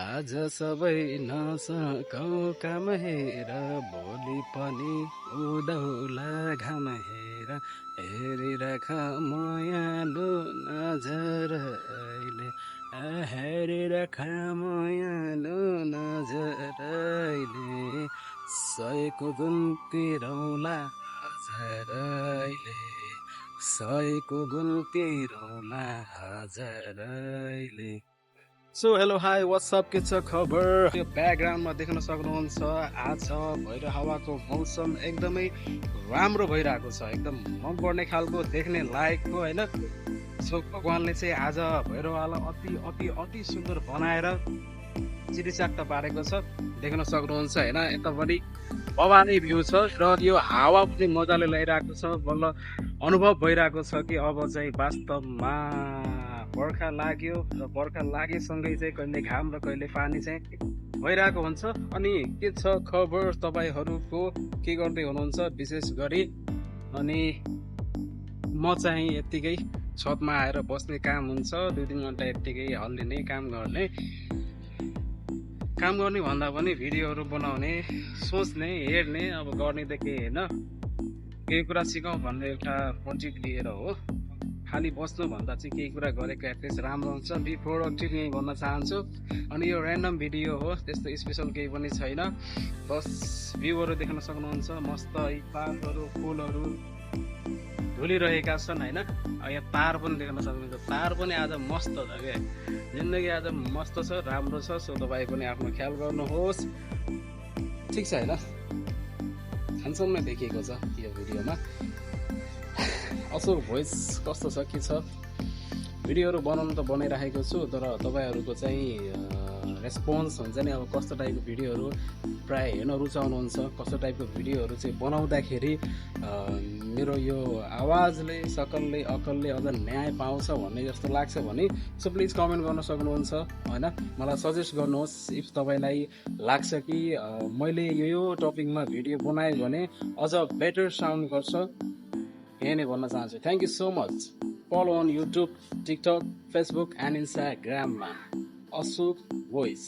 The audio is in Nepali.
आज सबै नसकौँ काम हेर भोलि पनि उदौला घाम हेर हेरिराख मायालु नजरैले हेरिराख मायालु नजरैले सयको गुण तिरौला हजारैले सयको गुण तिरौला हजारैले। सो हेलो हाई वाट्सअप के छ खबर। यो ब्याकग्राउन्डमा देख्न सक्नुहुन्छ आज भैरव हावाको मौसम एकदमै राम्रो भइरहेको छ, एकदम मनपर्ने खालको देख्ने लायकको होइन। सो भगवान्ले चाहिँ आज भैरव हावालाई अति अति अति सुन्दर बनाएर चिरिचाक्ट पारेको छ, देख्न सक्नुहुन्छ होइन। यतापट्टि बबानै भ्यू छ र यो हावा पनि मजाले ल्याइरहेको छ, बल्ल अनुभव भइरहेको छ कि अब चाहिँ वास्तवमा बर्खा लाग्यो र बर्खा लागेसँगै चाहिँ कहिले घाम र कहिले पानी चाहिँ भइरहेको हुन्छ। अनि के छ खबर तपाईँहरूको, के गर्दै हुनुहुन्छ विशेष गरी? अनि म चाहिँ यत्तिकै छतमा आएर बस्ने काम हुन्छ, 2-3 घन्टा यत्तिकै हल्लिने काम गर्ने भन्दा पनि भिडियोहरू बनाउने, सोच्ने, हेर्ने, अब गर्ने त के होइन, केही कुरा सिकौँ भन्ने एउटा मोटिभ लिएर हो। खाली बस्नुभन्दा चाहिँ केही कुरा गरेको एटलिस्ट राम्रो हुन्छ, बी प्रोडक्टिभ यही भन्न चाहन्छु। अनि यो ऱ्यान्डम भिडियो हो, त्यस्तो स्पेसल केही पनि छैन, बस भ्यूहरू देख्न सक्नुहुन्छ, मस्त पातहरू फुलहरू धुलिरहेका छन् होइन। यहाँ तार पनि देख्न सक्नुहुन्छ, तार पनि आज मस्त छ क्या, जिन्दगी आज मस्त छ, राम्रो छ। सो तपाईँ पनि आफ्नो ख्याल गर्नुहोस्, ठिक छ होइन। ह्यान्डसम नै देखिएको छ यो भिडियोमा। असो भोइस कस्तो छ के छ, भिडियोहरू बनाउनु त बनाइराखेको छु, तर तपाईँहरूको चाहिँ रेस्पोन्स हुन्छ नि, अब कस्तो टाइपको भिडियोहरू प्राय हेर्न रुचाउनुहुन्छ, कस्तो टाइपको भिडियोहरू चाहिँ बनाउँदाखेरि मेरो यो आवाजले सकलले अकलले अझ न्याय पाउँछ भन्ने जस्तो लाग्छ भने सो प्लिज कमेन्ट गर्न सक्नुहुन्छ होइन। मलाई सजेस्ट गर्नुहोस् इफ तपाईँलाई लाग्छ कि मैले यो टपिकमा भिडियो बनाएँ भने अझ बेटर साउन्ड गर्छ, यही नै भन्न चाहन्छु। Thank you so much. Follow on YouTube, TikTok, Facebook and इन्स्टाग्राममा असुक भोइस।